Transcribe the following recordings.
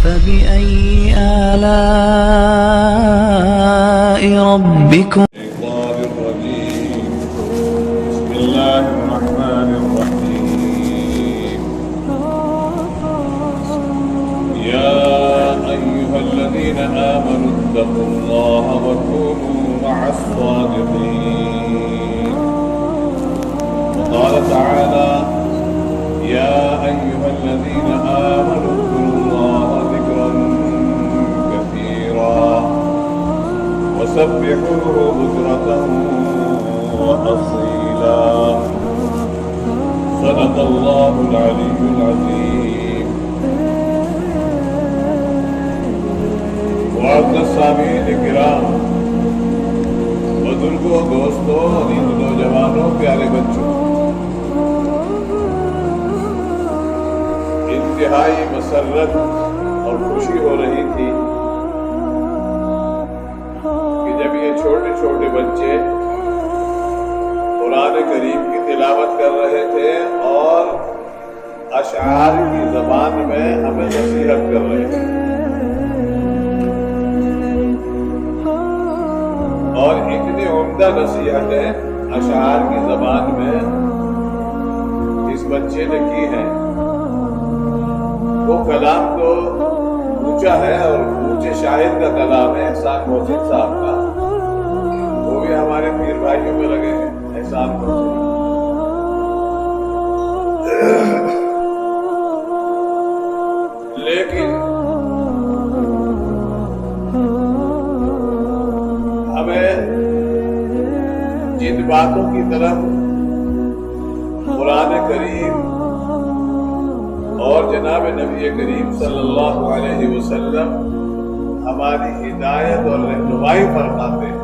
فبأي آلاء ربكم الشيطان الرجيم. بسم الله الرحمن الرحيم. يا أيها الذين آمنوا اتقوا الله وكونوا مع الصادقين. وقال تعالى: يا أيها الذين آمنوا اذكروا الله ذكرا كثيرا وسبحوه بكرة وأصيلا. صدق الله العلي العظيم. معزز سامعین کرام، بزرگوں، دوستوں، عزیز نوجوانوں، پیارے بچوں، انتہائی مسرت اور خوشی ہو رہی تھی کہ جب یہ چھوٹے چھوٹے بچے قرآن کریم کی تلاوت کر رہے تھے اور اشعار کی زبان میں ہمیں نصیحت کر رہے تھے، اور اتنی عمدہ نصیحتیں اشعار کی زبان میں اس بچے نے کی ہیں۔ وہ کلام تو اونچا ہے اور اونچے شاعر کا کلام ہے، احسان محسن صاحب کا، وہ بھی ہمارے پیر بھائیوں میں لگے ہیں، احسان محسن۔ لیکن ہمیں جن باتوں کی طرف قرآن کریم اور جناب نبی کریم صلی اللہ علیہ وسلم ہماری ہدایت اور رہنمائی فرماتے ہیں،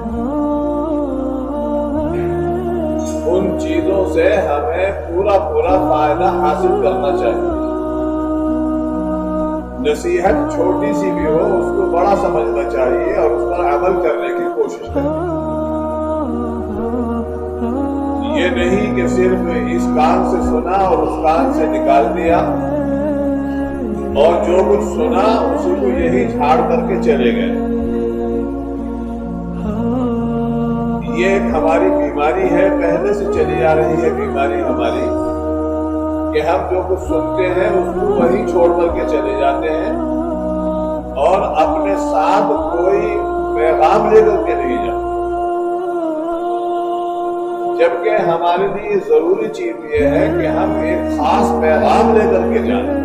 ان چیزوں سے ہمیں پورا فائدہ حاصل کرنا چاہیے۔ نصیحت چھوٹی سی بھی ہو، اس کو بڑا سمجھنا چاہیے اور اس پر عمل کرنے کی کوشش کریں۔ یہ نہیں کہ صرف اس کان سے سنا اور اس کان سے نکال دیا اور جو کچھ سنا اسی کو یہی جھاڑ کر کے چلے گئے۔ یہ ایک ہماری بیماری ہے، پہلے سے چلی آ رہی ہے بیماری ہماری، کہ ہم جو کچھ سنتے ہیں اس کو وہی چھوڑ کر کے چلے جاتے ہیں اور اپنے ساتھ کوئی پیغام لے کر کے نہیں جاتے، جبکہ ہمارے لیے ضروری چیز یہ ہے کہ ہم ایک خاص پیغام لے کر کے جائیں۔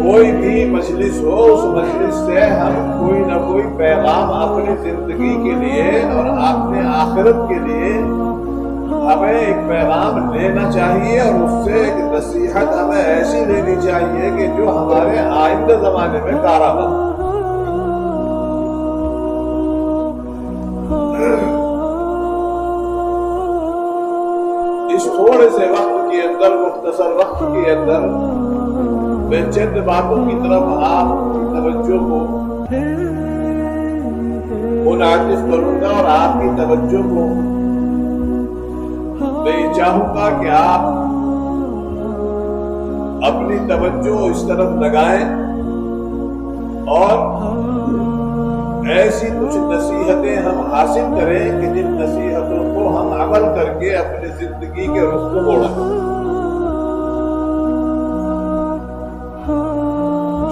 کوئی بھی مجلس ہو، اس مجلس سے ہم کوئی نہ کوئی پیغام اپنی زندگی کے لیے اور اپنے آخرت کے لیے ہمیں ایک پیغام لینا چاہیے، اور اس سے ایک نصیحت ہمیں ایسی لینی چاہیے کہ جو ہمارے آئندہ زمانے میں کارآمد۔ اس تھوڑے سے وقت کے اندر، مختصر وقت کے اندر، میں چند باتوں کی طرف آپ کی توجہ کو منعطف کروں گا، اور آپ کی توجہ کو میں یہ چاہوں گا کہ آپ اپنی توجہ اس طرف لگائیں اور ایسی کچھ نصیحتیں ہم حاصل کریں کہ جن نصیحتوں کو ہم عمل کر کے اپنی زندگی کے رخ کو موڑیں۔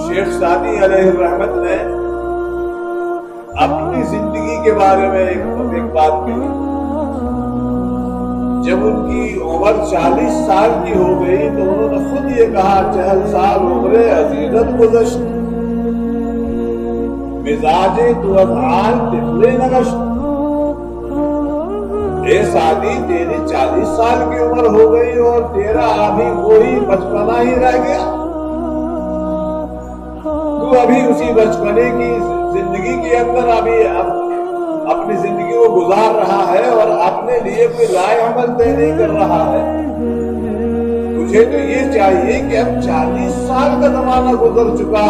شیخ سعدی علیہ الرحمت نے اپنی زندگی کے بارے میں ایک بات کہی۔ جب ان کی عمر 40 سال کی ہو گئی تو انہوں نے خود یہ کہا: 40 سال عمر عزیزت گزشت، مزاج تو افعال طفل نگشت۔ اے سعدی، تیری 40 سال کی عمر ہو گئی اور تیرا ابھی وہی بچپنا ہی رہ گیا، تو ابھی اسی بچپنے کی زندگی کے اندر ابھی اپنی زندگی کو گزار رہا ہے اور اپنے لیے کوئی رائے عمل طے نہیں کر رہا ہے۔ تجھے تو یہ چاہیے کہ اب 40 سال کا زمانہ گزر چکا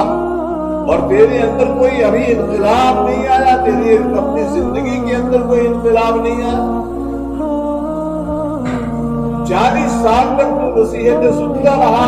اور تیرے اندر کوئی ابھی انقلاب نہیں آیا، تیری اپنی زندگی کے اندر کوئی انقلاب نہیں آیا۔ 40 سال تک تو نصیحتیں سنتا رہا،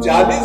40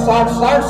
60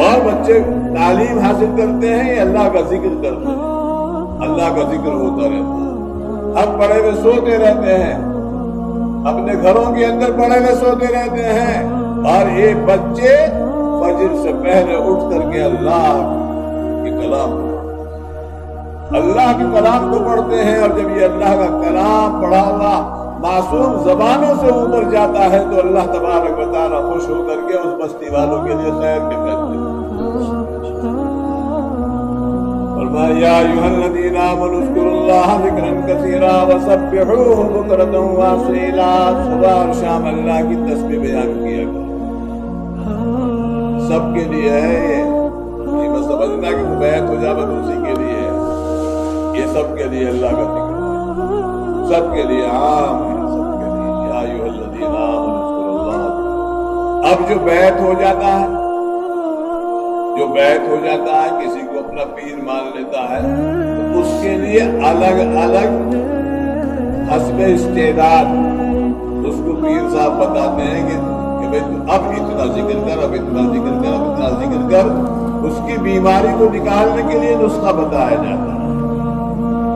اور بچے تعلیم حاصل کرتے ہیں یا اللہ کا ذکر کرتے ہیں؟ اللہ کا ذکر ہوتا رہتا ہے۔ ہم پڑے ہوئے سوتے رہتے ہیں، اپنے گھروں کے اندر پڑے ہوئے سوتے رہتے ہیں، اور یہ بچے فجر سے پہلے اٹھ کر کے اللہ کے کلام کو پڑھتے ہیں، اور جب یہ اللہ کا کلام پڑھا ہوا معصوم زبانوں سے اوپر جاتا ہے تو اللہ تبارک و تعالیٰ خوش ہو کر کے اس بستی والوں کے لیے خیر کے فیصلے فرمایا یا ایھا الذین آمنوا اذکروا اللہ ذکرا کثیرا وسبحوہ بکرۃ واصیلا۔ صبح اور شام اللہ کی تسبیح بیان کیا گیا، سب کے لیے ہے یہ مت سمجھنا کہ بیعت ہو جائے بس اسی کے لیے ہے، یہ سب کے لیے اللہ کا ذکر ہے، سب کے لیے عام ہے، سب کے لیے یا ایھا الذین آمنوا اذکروا اللہ۔ اب جو بیعت ہو جاتا ہے، جو بیعت ہو جاتا ہے، کسی کو اپنا پیر مان لیتا ہے تو اس کے لیے الگ الگ حسب استعداد اس کو پیر صاحب بتاتے ہیں کہ اب اتنا ذکر کر، اب اتنا ذکر کر، اب اتنا ذکر کر۔ اس کی بیماری کو نکالنے کے لیے نسخہ بتایا جاتا ہے۔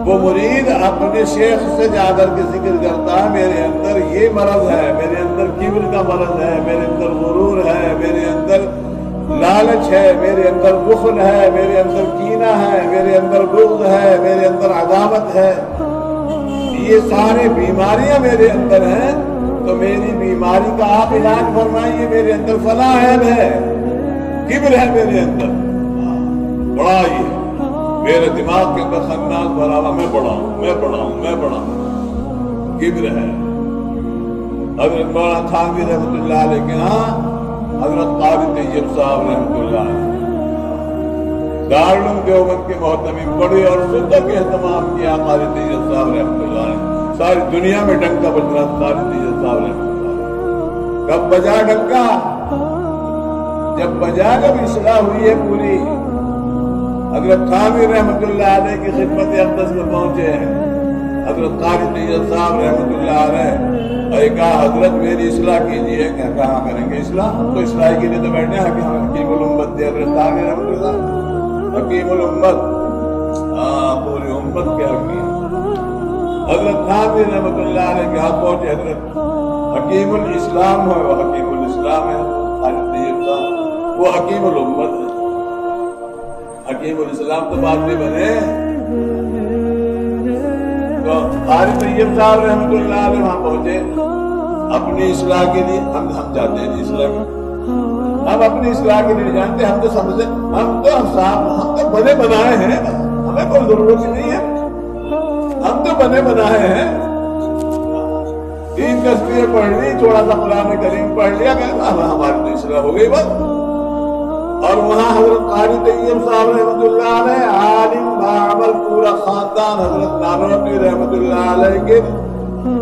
وہ مرید اپنے شیخ سے جا کر کے ذکر کرتا ہے میرے اندر یہ مرض ہے، میرے اندر کبر کا مرض ہے، میرے اندر غرور ہے، میرے اندر لالچ ہے، میرے اندر بخل ہے، میرے اندر کینہ ہے، میرے اندر بغض ہے، میرے اندر عداوت ہے، یہ سارے بیماریاں میرے اندر ہیں، تو میری بیماری کا آپ علاج فرمائیے۔ میرے اندر فلاں عیب ہے، کبر ہے میرے اندر، بڑا ہی ہے، میرے دماغ کے اندر خناس بھرا ہوا، میں بڑا ہوں، میں بڑا ہوں، میں بڑا ہوں، کبر ہے۔ حضرت مولانا تھانوی رحمۃ اللہ علیہ کے ہاں حضرت قاری طیب صاحب رحمۃ اللہ علیہ دارالعلوم دیوبند کے محتمم بڑے اور صدق کے اہتمام کیا قاری طیب صاحب رحمۃ اللہ علیہ، ساری دنیا میں ڈنکا بج رہا قاری طیب صاحب رحمۃ اللہ علیہ۔ کب بجا ڈنکا؟ جب بجا کب اصلاح ہوئی ہے پوری۔ حضرت تھانوی رحمۃ اللہ علیہ کی خدمت اقدس میں پہنچے ہیں حضرت قاری طیب صاحب رحمۃ اللہ علیہ، اور کہا حضرت میری اصلاح کیجیے۔ کہاں کریں گے اصلاح؟ ہم تو اصلاح کے لیے تو بیٹھے ہیں، حکیم الامت تھے حضرت تھانوی رحمۃ اللہ، حکیم الامت، پوری امت کے حکیم۔ حضرت تھانوی رحمۃ اللہ علیہ کے ہاتھ پہنچے، حضرت حکیم الاسلام ہے، وہ حکیم الاسلام ہے قاری طیب صاحب، وہ حکیم الامت ہے۔ حکیم الاسلام تو بعد میں بنے، تو قاری طیب صاحب رحمۃ اللہ علیہ وہاں پہنچے اپنی اصلاح کے لیے۔ ہم جاتے ہیں اصلاح کے، ہم اپنی اصلاح کے لیے جانتے، ہم تو سمجھے، ہم تو بنے بنائے ہیں، ہمیں کوئی ضرورت ہی نہیں ہے، ہم تو بنے بنائے ہیں، 3 تصویریں پڑھ لی، تھوڑا سا قرآن کریم پڑھ لیا، ہماری تو اصلاح ہو گئی بس۔ اور وہاں حضرت قاری طیب صاحب رحمۃ اللہ علیہ عالم باعمل، پورا خاندان حضرت نانوتوی رحمۃ اللہ علیہ کے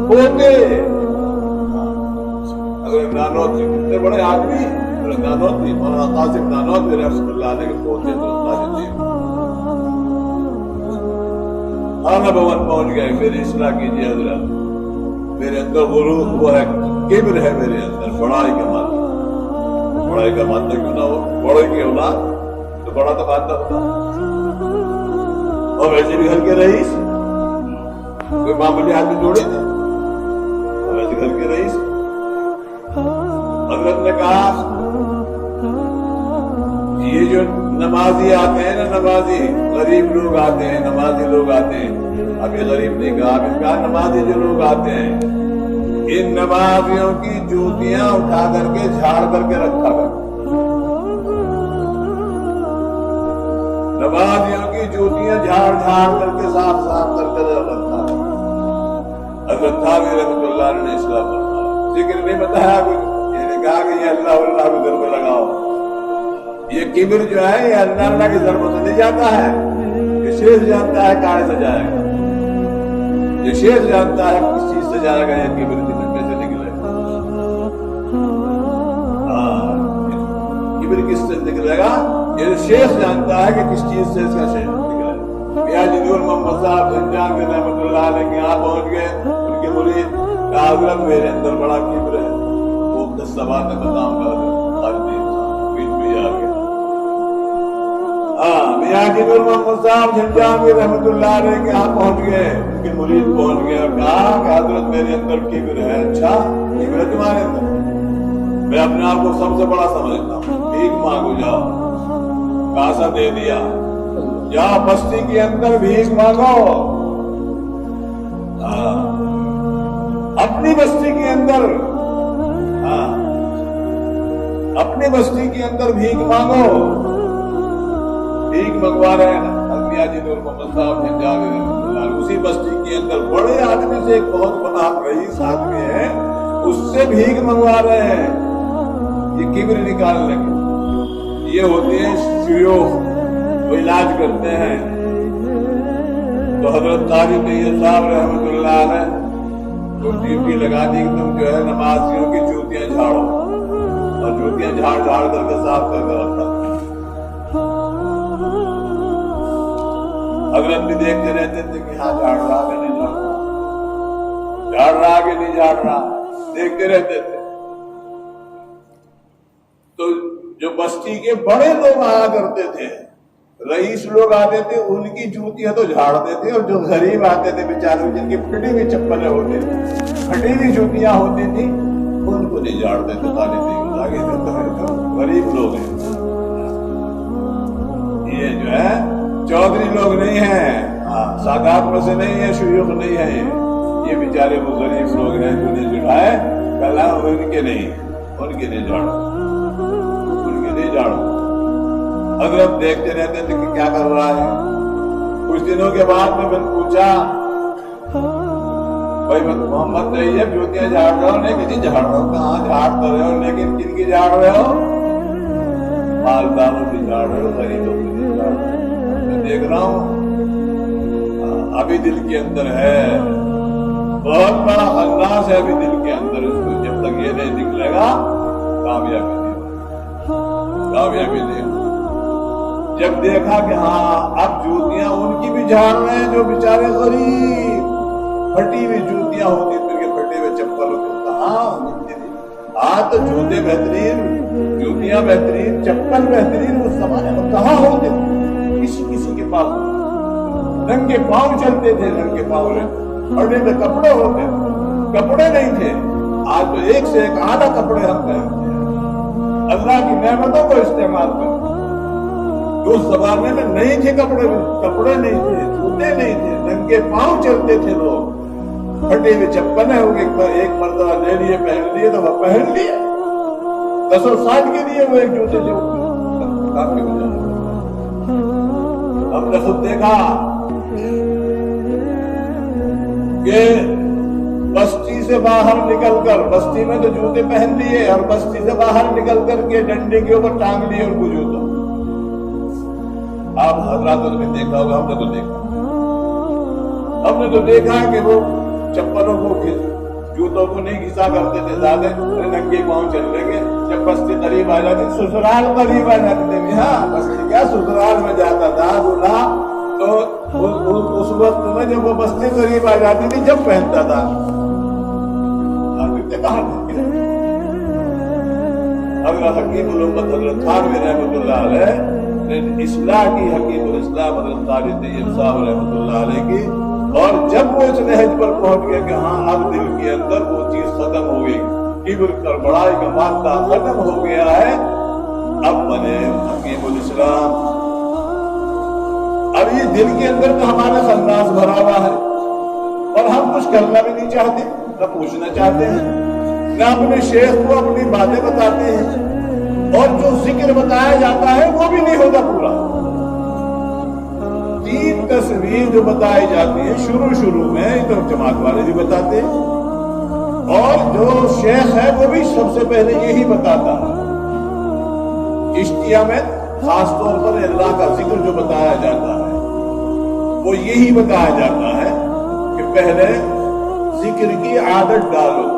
پوتے، حضرت نانوتوی کتنے بڑے آدمی، حضرت نانوتوی مولانا قاسم نانوتوی رحمۃ اللہ علیہ کے پوتے حضرت قاری طیب آنا بھون پہنچ گئے، میری اصلاح کیجیے حضرت، میرے اندر غرور وہ ہے، کبر ہے میرے اندر، بڑائی کا ماننا، بڑائی کا ماننا کیوں نہ ہو، بڑے کی اولاد تو بڑا تو مانتا ہوتا، اور ویسے بھی گھر کے رئیس، کوئی معمولی آدمی جوڑے تھے، اور ویسے گھر کے رئیس۔ حضرت نے کہا یہ جو نمازی آتے ہیں نا، نمازی غریب لوگ آتے ہیں، نمازی لوگ آتے ہیں، اب یہ غریب نہیں کہا، اب کہا نمازی جو لوگ آتے ہیں، ان نمازیوں کی جوتیاں اٹھا کر کے جھاڑ کر کے رکھا کر، نمازیوں کی جوتیاں جھاڑ کر کے صاف کر کے رکھا۔ حضرت تھانوی رحمۃ اللہ علیہ نے اصلاح فرمایا، ذکر نہیں بتایا کچھ، یہ نے کہا کہ یہ اللہ کو گھر میں لگاؤ، یہ کبر جو ہے یہ اللہ کی ضربت سے نہیں جاتا ہے، یہ شیخ جانتا ہے کہاں سے جائے گا، یہ شیخ جانتا ہے کس چیز سے جائے گا، یہ کبر کی میں سے نکلے گا، کبر کس سے نکلے گا، یہ شیخ جانتا ہے کہ کس چیز سے اس کا شیخ نکلے گا۔ میاں جی نور محمد صاحب زنجان کے رحمۃ اللہ علیہ کے یہاں پہنچ گئے، ان کے مرید کہا حضرت میرے اندر بڑا کبر ہے، وہ قصہ بات میں بتاؤں گا، بیچ میں آ گیا میاں جی نور محمد صاحب جھنجھاوی رحمۃ اللہ علیہ کے یہاں پہنچ گئے، ان کے مرید پہنچ گئے اور کہا کہ حضرت میرے اندر کبر ہے۔ اچھا کبر ہے تمہارے اندر؟ میں اپنے آپ کو سب سے بڑا سمجھتا ہوں، بھیک مانگو جاؤ، کاسا دے دیا، جاؤ بستی کے اندر بھیک مانگو، اپنی بستی کے اندر، اپنی بستی کے اندر بھیک مانگو۔ بھیک منگوا رہے ہیں میاں جی نور محمد صاحب جھنجھاوی رحمۃ اللہ علیہ، اسی بستی کے اندر بڑے آدمی سے ایک بہت بڑا رئیس آدمی ہے، اس سے بھیک منگوا رہے ہیں، یہ کبر نکالنے کے۔ یہ ہوتے ہیں شیوخ، وہ علاج کرتے ہیں۔ تو حضرت قاری طیب صاحب رحمۃ اللہ علیہ کو ڈیوٹی لگا دی کہ تم جو ہے نمازیوں کی جوتیاں جھاڑو، اور جوتیاں جھاڑ جھاڑ کر کے صاف کر کے رکھا۔ حضرت بھی دیکھتے رہتے تھے کہ ہاں جھاڑ رہا کہ نہیں جھاڑ رہا، جھاڑ رہا کہ نہیں جھاڑ رہا، دیکھتے رہتے تھے۔ تو جو بستی کے بڑے لوگ آیا کرتے تھے، رئیس لوگ آتے تھے، ان کی جوتیاں تو جھاڑتے تھے، اور جو غریب آتے تھے بیچارے جن کی پھٹی ہوئی چپلیں ہوتی تھی، پھٹی ہوئی جوتیاں ہوتی تھی، ان کو نہیں جھاڑتے تھے، خالی نہیں آگے غریب لوگ ہیں۔ یہ جو ہے چودھری لوگ نہیں ہیں، سادات میں سے نہیں ہے، شیوخ نہیں ہے، یہ بیچارے وہ غریب لوگ ہیں جنہیں جڑائے کلا، ان کے نہیں جھاڑو، ان کے نہیں جھاڑو۔ حضرت دیکھتے رہتے تھے کہ کیا کر رہا ہے۔ کچھ دنوں کے بعد میں پوچھا، بھائی محمد طیب جوتیاں جھاڑ رہے ہو؟ نہیں کسی جھاڑ رہا ہو۔ کہاں جھاڑ تو رہے ہو، لیکن کن کی جھاڑ رہے ہو؟ مالداروں کی جھاڑ رہے ہو، غریبوں کی نہیں جھاڑ رہے ہو۔ میں دیکھ رہا ہوں ابھی دل کے اندر ہے، بہت بڑا خناس ہے ابھی دل کے اندر، اس کو جب تک یہ نہیں نکلے گا کامیابی نہیں۔ جب دیکھا کہ ہاں اب جوتیاں ان کی بھی جھاڑ رہے ہیں جو بیچارے غریب، پھٹی ہوئی جوتیاں ہوتی تھی، کہ پھٹے ہوئے چپل ہوتے، ہاں تو جوتے بہترین، جوتیاں بہترین، چپل بہترین اس زمانے میں کہاں ہوتے تھے؟ کسی کے پاس ننگے پاؤں چلتے تھے، ننگے پاؤں پڑنے میں کپڑے ہوتے، کپڑے نہیں تھے۔ آج تو ایک سے ایک اعلیٰ کپڑے ہم پہنتے ہیں، اللہ کی نعمتوں کو استعمال کرتے۔ اس زمانے میں نہیں تھے کپڑے نہیں تھے، جوتے نہیں تھے، ننگے پاؤں چلتے تھے لوگ، پھٹے ہوئے چپل ہے، ایک مرتبہ لے لیے پہن لیے تو وہ پہن لیے، 10 سال کے لیے وہ ایک جوتے جو کافی ہو جاتے۔ ہم نے خود دیکھا کہ بستی سے باہر نکل کر، بستی میں تو جوتے پہن لیے، اور بستی سے باہر نکل کر کے ڈنڈے کے اوپر ٹانگ لیے اور وہ جوتا۔ آپ حضرات نے دیکھا ہوگا، ہم نے تو دیکھا کہ وہ چپلوں کو، جوتوں کو نہیں گھسا کرتے تھے زیادہ، ننگے پاؤں چل رہے گے۔ جب بستی قریب آ جاتی، سسرال قریب آ جاتے تھے، ہاں بستی کیا سسرال میں جاتا تھا بولا تو اس وقت میں جب وہ بستی قریب آ جاتی تھی جب پہنتا تھا۔ حضرت حکیم الامت حضرت تھانوی رحمۃ اللہ علیہ اصلاح کی، حکیم الاسلام حضرت قاری طیب صاحب رحمۃ اللہ علیہ کی، اور جب وہ اس نہج پر پہنچ گیا کہ ہاں اب دل کے اندر وہ چیز ختم ہو گئی، کبر اور بڑائی کا مادہ ختم ہو گیا ہے، اب بنے حکیم الاسلام۔ اب یہ دل کے اندر تو ہمارا خناس بھرا ہوا ہے، اور ہم کچھ کرنا بھی نہیں چاہتے، نہ پوچھنا چاہتے ہیں، نہ اپنے شیخ کو اپنی باتیں بتاتے ہیں، اور جو ذکر بتایا جاتا ہے وہ بھی نہیں ہوتا پورا۔ 3 تصویر جو بتائی جاتی ہے شروع میں تو جماعت والے بھی بتاتے ہیں، اور جو شیخ ہے وہ بھی سب سے پہلے یہی بتاتا ہے۔ چشتیہ میں خاص طور پر اللہ کا ذکر جو بتایا جاتا ہے وہ یہی بتایا جاتا ہے کہ پہلے ذکر کی عادت ڈالو،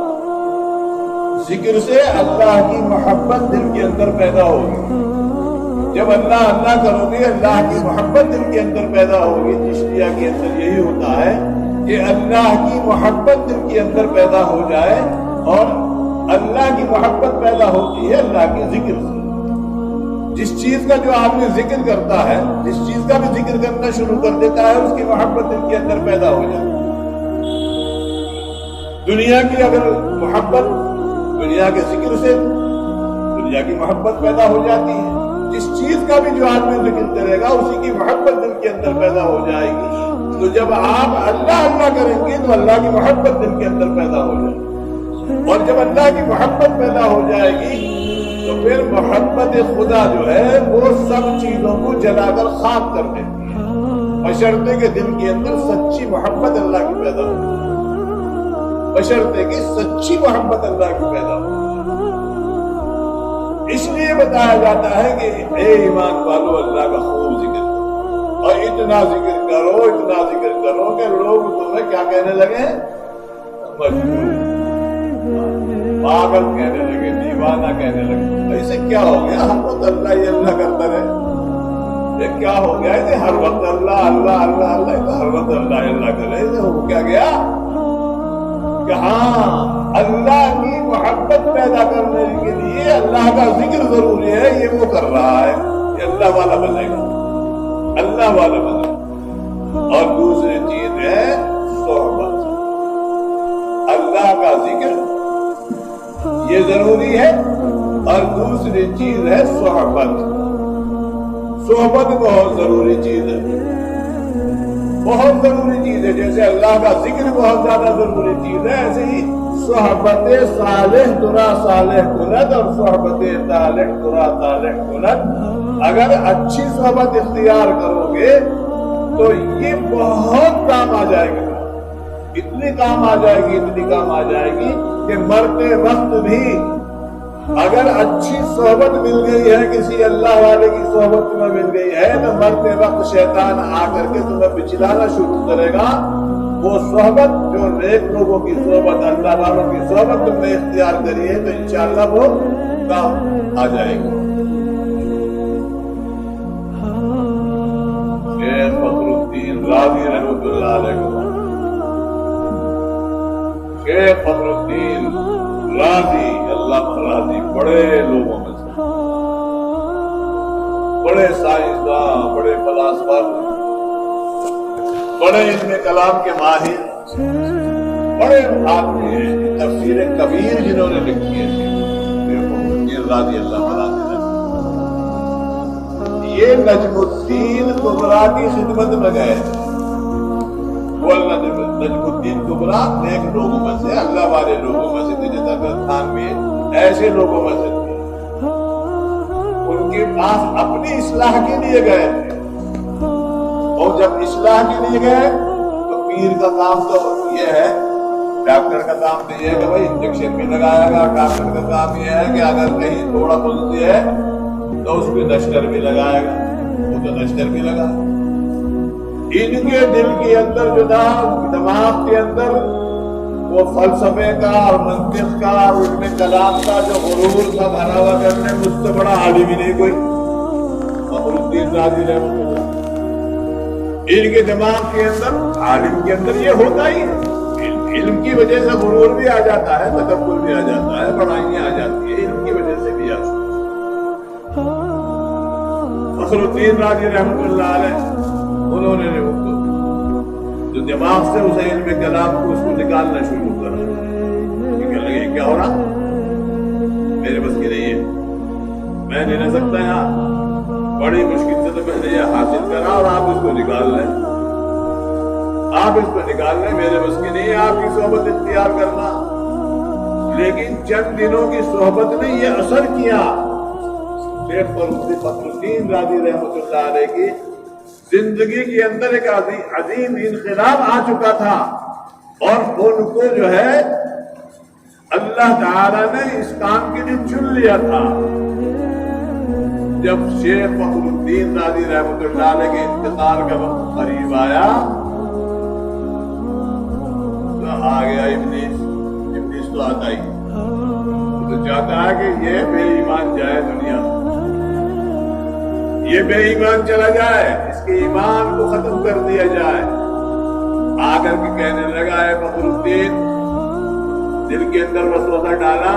ذکر سے اللہ کی محبت دل کے اندر پیدا ہوگی۔ جب اللہ اللہ کرو گے اللہ کی محبت دل کے اندر پیدا ہوگی۔ چشتیہ کے اندر یہی ہوتا ہے کہ اللہ کی محبت دل کے اندر پیدا ہو جائے، اور اللہ کی محبت پیدا ہوتی ہے اللہ کے ذکر سے۔ جس چیز کا جو آدمی ذکر کرتا ہے، جس چیز کا بھی ذکر کرنا شروع کر دیتا ہے، اس کی محبت دل کے اندر پیدا ہو جاتی ہے۔ دنیا کی اگر محبت، دنیا کے ذکر سے دنیا کی محبت پیدا ہو جاتی ہے۔ جس چیز کا بھی جو آدمی ذکر کرے گا اسی کی محبت دل کے اندر پیدا ہو جائے گی۔ تو جب آپ اللہ اللہ کریں گے تو اللہ کی محبت دل کے اندر پیدا ہو جائے گی، اور جب اللہ کی محبت پیدا ہو جائے گی تو پھر محبت خدا جو ہے وہ سب چیزوں کو جلا کر خاک کر دیتی ہے، بشرطے کہ دل کے اندر سچی محبت اللہ کی پیدا ہو، بشرطے کہ سچی محبت اللہ کی پیدا ہو۔ اس لیے بتایا جاتا ہے کہ اے ایمان والو اللہ کا خوب ذکر کرو، اور اتنا ذکر کرو، اتنا ذکر کرو کہ لوگ تمہیں کیا کہنے لگے؟ مجنون، پاگل کہنے لگے، دیوانہ کہنے لگے۔ ایسے کیا ہو گیا؟ ہم تو اللہ ہی اللہ کرتے رہے، یہ کیا ہو گیا کہ ہر وقت اللہ اللہ اللہ اللہ، ہر وقت اللہ اللہ کر رہے، ہو کیا گیا کہ ہاں اللہ کی محبت پیدا کرنے کے لیے اللہ کا ذکر ضروری ہے، یہ وہ کر رہا ہے، یہ اللہ والا بنے گا، اللہ والا بنے گا۔ اور دوسری چیز ہے صحبت، اللہ کا ذکر یہ ضروری ہے، اور دوسری چیز ہے صحبت۔ صحبت بہت ضروری چیز ہے، بہت ضروری چیز ہے۔ جیسے اللہ کا ذکر بہت زیادہ ضروری چیز ہے، ایسے ہی صحبت صالح ترا صالح کند، اور صحبت طالح ترا طالح کند۔ اگر اچھی صحبت اختیار کرو گے تو یہ بہت کام آ جائے گی، اتنی کام آ جائے گی، اتنی کام آ جائے گی کہ مرتے وقت بھی اگر اچھی صحبت مل گئی ہے، کسی اللہ والے کی صحبت تمہیں مل گئی ہے، تو مرتے وقت شیطان آ کر کے تمہیں بچلانا شروع کرے گا۔ وہ صحبت جو نیک لوگوں کی صحبت، اللہ والوں کی صحبت تم نے اختیار کری ہے، تو انشاءاللہ وہ کام آ جائے گا۔ شیخ فخر الدین رازی رحمۃ اللہ علیہ، شیخ فخر الدین رازی، اللہ رازی، بڑے لوگوں میں سے، بڑے سائنسداں، بڑے فلاسفہ، بڑے علم کلام کے ماہر، بڑے آدمی ہیں، تفسیر کبیر جنہوں نے لکھی ہے، یہ رازی اللہ رازی، یہ نجم الدین کبریٰ کی خدمت میں گئے۔ نجم الدین کبریٰ نیک لوگوں میں سے، اللہ والے لوگوں میں سے، جیسا خان میں ایسے لوگوں میں سے تھے۔ ان کے پاس اپنی اصلاح کے لیے گئے تھے، اور جب اصلاح کے لیے گئے تو پیر کا کام تو یہ ہے، ڈاکٹر کا کام تو یہ ہے کہ بھائی انجیکشن بھی لگائے گا، ڈاکٹر کا کام یہ ہے کہ اگر کہیں تھوڑا بولتی ہے تو اس پہ دستر بھی لگائے گا، وہ تو دستر بھی لگا۔ ان کے دل کے اندر جو تھا، دماغ کے اندر وہ فلسفے کا اور منطق کا اور علم کلام کا جو غرور تھا بھرا ہوا، کرنے مجھ سے بڑا عالم ہی نہیں کوئی، فخر الدین رازی رحمۃ اللہ۔ ان کے دماغ کے اندر، عالم کے اندر یہ ہوتا ہی ہے، علم کی وجہ سے غرور بھی آ جاتا ہے، تکبر بھی آ جاتا ہے، بڑائیاں آ جاتی ہے، علم کی وجہ سے بھی آتی ہے۔ فخر الدین رازی رحمۃ اللہ علیہ، انہوں نے جو دماغ سے اسے علم کلام کو اس کو نکالنا شروع کرا، کہنے لگے کیا ہو رہا، میرے بس کی نہیں ہے، میں نہیں رہ سکتا یہاں، بڑی مشکل سے تو میں نے یہ حاصل کرا اور آپ اس کو نکال لیں، آپ اس کو نکال لیں، میرے بس کی نہیں ہے آپ کی صحبت اختیار کرنا۔ لیکن چند دنوں کی صحبت نے یہ اثر کیا، شیخ فخر الدین رازی رحمۃ اللہ علیہ کی زندگی کے اندر ایک عظیم انقلاب آ چکا تھا، اور ان کو جو ہے اللہ تعالیٰ نے اس کام کے لیے چن لیا تھا۔ جب شیخ فخر الدین رازی رحمۃ اللہ علیہ کے انتقال کا وقت قریب آیا تو آ گیا ابلیس تو آتا ہی، تو چاہتا ہے کہ یہ بے ایمان جائے دنیا، یہ بے ایمان چلا جائے، اس کے ایمان کو ختم کر دیا جائے۔ آ کر کے کہنے لگا ہے فخر الدین، دل کے اندر وسوسہ ڈالا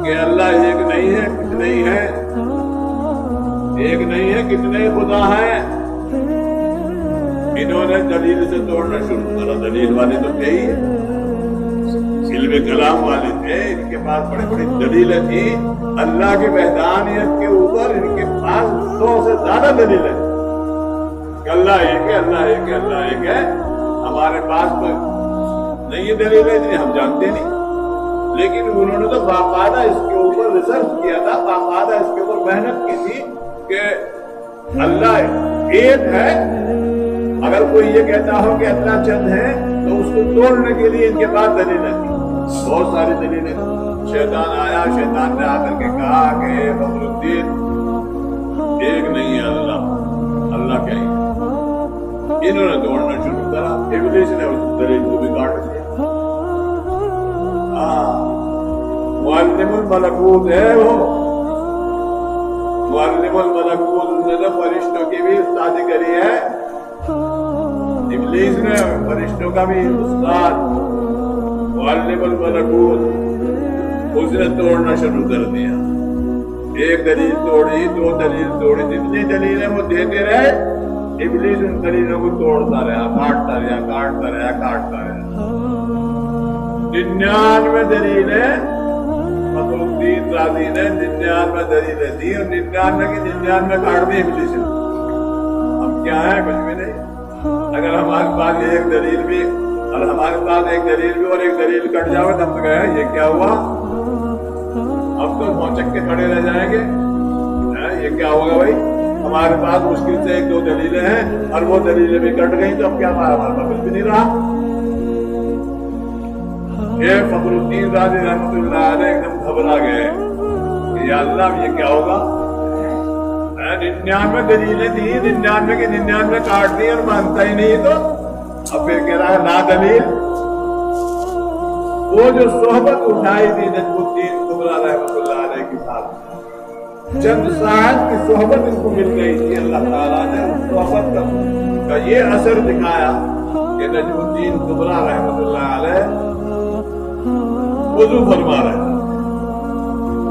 کہ اللہ ایک نہیں ہے، کچھ نہیں ہے، ایک نہیں ہے کتنے خدا ہیں. انہوں نے دلیل سے توڑنا شروع کرا. دلیل والے تو تھے ہی, علم کلام والے تھے, ان کے پاس بڑی بڑی دلیلیں تھیں اللہ کی وحدانیت کے اوپر. ان کے پاس 100 سے زیادہ دلیلیں کہ اللہ ایک ہے, اللہ ایک ہے, اللہ ایک ہے. ہمارے پاس تو نہیں ہے دلیلیں اتنی, ہم جانتے نہیں. لیکن انہوں نے تو باقاعدہ اس کے اوپر ریسرچ کیا تھا, باقاعدہ اس کے اوپر محنت کی تھی کہ اللہ ایک ہے. اگر کوئی یہ کہتا ہو کہ اللہ چند ہے تو اس کو توڑنے کے لیے ان کے پاس دلیلیں تھی, بہت ساری دلیلیں تھی. شیطان آیا, شیطان نے آ کر کے کہا کہ فخر الدین ایک نہیں ہے اللہ, اللہ کیا ہے. انہوں نے توڑنا شروع کرا. ابلیس نے اس دلیل کو بھی کاٹ دیا. معلم الملکوت ہے وہ, معلم الملکوت. اس نے تو فرشتوں کی بھی استادی کری ہے. ابلیس نے فرشتوں کا بھی استاد معلم الملکوت, اس نے توڑنا شروع کر دیا. ایک دلیل توڑی, 2 دلیل توڑی, جتنی دلیلیں وہ دیتے رہے ابلیس ان دلیلوں کو توڑتا رہا, کاٹتا رہا, کاٹتا رہا, کاٹتا رہا. 99 دلیلیں فخر الدین رازی نے 99 دلیلیں دی اور 99 کی 99 کاٹ دی ابلیس نے. ہم کیا ہیں, کچھ بھی نہیں. اگر ہمارے پاس ایک دلیل بھی اور ہمارے پاس ایک دلیل بھی اور ایک دلیل کٹ جاوے تو ہم تو گئے یہ کیا ہوا, اب تو پہنچک کے کھڑے رہ جائیں گے. یہ کیا ہوگا بھائی, ہمارے پاس مشکل سے 1-2 دلیلیں ہیں اور وہ دلیلیں بھی کٹ گئی تو اب کیا ہمارے پاس بھی نہیں رہا. یہ فخر الدین رازی رحمۃ اللہ علیہ ایک دم گھبرا گئے کہ یا اللہ یہ کیا ہوگا. 99 دلیلیں تھی, 99 کی 99 کاٹ دی اور مانتا ہی نہیں. تو اب پھر کہہ رہا ہے لا دلیل. وہ جو صحبت اٹھائی تھی نجم الدین کبریٰ رحمۃ اللہ علیہ کے ساتھ, چند ساعت کی صحبت ان کو مل گئی تھی. اللہ تعالیٰ نے اس صحبت کا یہ اثر دکھایا کہ نجم الدین کبریٰ رحمۃ اللہ علیہ وضو فرما رہے ہیں,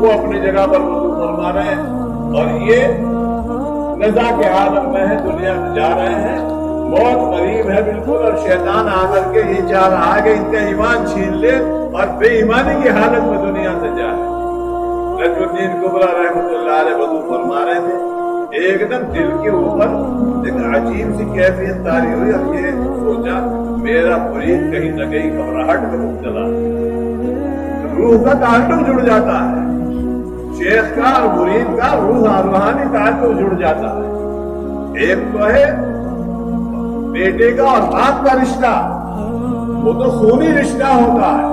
وہ اپنی جگہ پر وضو فرما رہے ہیں اور یہ نزا کے عالم میں ہے, دنیا سے جا رہے ہیں, موت قریب ہے بالکل. اور شیطان آ کر کے یہ چاہ رہا ہے کہ ان کا ایمان چھین لے اور بے ایمانی کی حالت میں دنیا سے جائے. نجم الدین کبریٰ رحمۃ اللہ علیہ وضو فرما رہے تھے. ایک دم دل کے اوپر ایک عجیب سی کیفیت طاری ہوئی اور یہ سوچا میرا مرید کہیں نہ کہیں گھبراہٹ میں مبتلا. روح کا تعلق جڑ جاتا ہے, شیخ کا اور مرید کا روحانی تعلق جڑ جاتا ہے. ایک تو ہے بیٹے کا اور باپ کا رشتہ, وہ تو خونی رشتہ ہوتا ہے,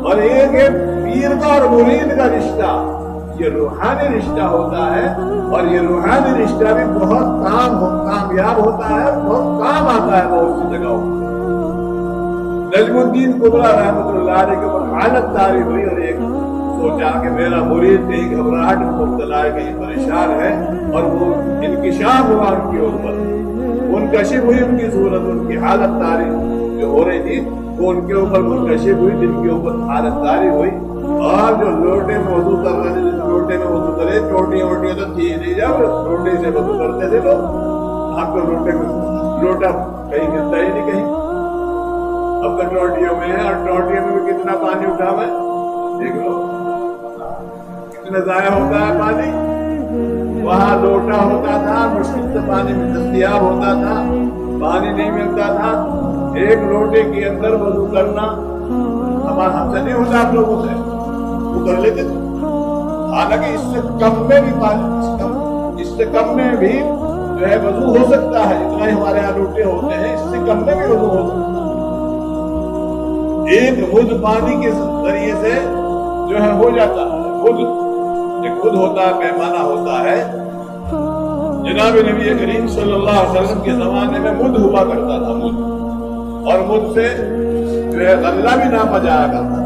اور ایک ہے پیر کا اور مرید کا رشتہ, یہ روحانی رشتہ ہوتا ہے. اور یہ روحانی رشتہ بھی بہت کامیاب ہوتا ہے, بہت کام آتا ہے بہت سی جگہوں. نجم الدین کبریٰ رحمۃ اللہ علیہ کے اوپر حالت طاری ہوئی اور ایک سوچا کہ میرا مرید کہیں گھبراہٹ میں مبتلا ہے, کہیں پریشان ہے. اور وہ انکشاف ہوا ان کے اوپر, منکشف ہوئی ان کی صورت, ان کی حالت طاری جو ہو رہی تھی وہ ان کے اوپر منکشف ہوئی, جن کے اوپر حالت طاری ہوئی. اور جو لوٹے میں وضو کر رہے تھے, جس لوٹے میں وضو کرے, ٹوٹیاں ووٹیاں تو تھی نہیں, جب لوٹے سے وضو کرتے تھے لوگ, آپ کو لوٹے میں لوٹا کہیں ملتا ہی نہیں کہیں. اب تو ٹوٹیوں میں ہے, اور ٹوٹیوں میں بھی کتنا پانی اٹھا ہوا ہے دیکھ لو, کتنا ضائع ہوتا ہے پانی. وہاں لوٹا ہوتا تھا, مشکل سے پانی میں دستیاب ہوتا تھا, پانی نہیں ملتا تھا. ایک لوٹے کے اندر وضو کرنا ہمارا ہم سے نہیں ہوتا, آپ لوگوں سے وہ کر لیتے تھے. حالانکہ اس سے کم میں بھی پانی, اس سے کم میں بھی جو ہے وضو ہو سکتا ہے. اتنا ہی ہمارے یہاں لوٹے ہوتے ہیں, اس سے کم میں بھی وضو ہو سکتا ہے. ایک خود پانی کے ذریعے سے جو ہے ہو جاتا ہے. خود ہوتا ہے, پیمانہ ہوتا ہے. جناب نبی کریم صلی اللہ علیہ وسلم کے زمانے میں مد ہوا کرتا تھا, مد, اور مد سے جو ہے غلہ بھی ناپا جایا کرتا تھا.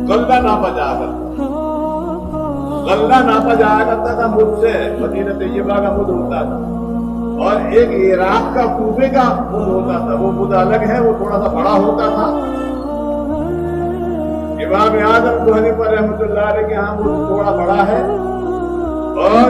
غلہ ناپا جایا کرتا تھا, غلہ ناپا جایا کرتا تھا مد سے. مدینہ طیبہ کا مد ہوتا تھا, اور ایک عراق کا کوفے کا مد ہوتا تھا. وہ مد الگ ہے, وہ تھوڑا سا بڑا ہوتا تھا. امام اعظم ابو حنیفہ رحمۃ اللہ علیہ کے ہاں وہ تھوڑا بڑا ہے, اور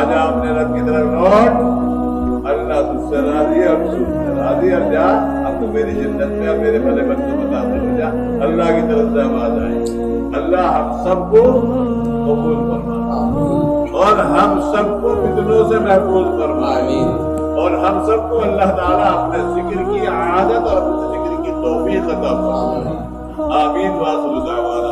آجا اپنے رب کی طرف لوٹ، اللہ تجھ سے راضی ہے اور رسول سے راضی ہے، اور جا اب تو میری جنت میں اور میرے بھلے بندے مطابق ہو جا، اللہ کی طرف سے ہم آ جائیں۔ اللہ ہم سب کو قبول فرمائے اور ہم سب کو فتنوں سے محفوظ فرمائے، اور ہم سب کو اللہ تعالیٰ اپنے ذکر کی عادت اور اپنے ذکر کی توفیق عطا فرمائے۔ آمین وآخر دعوانا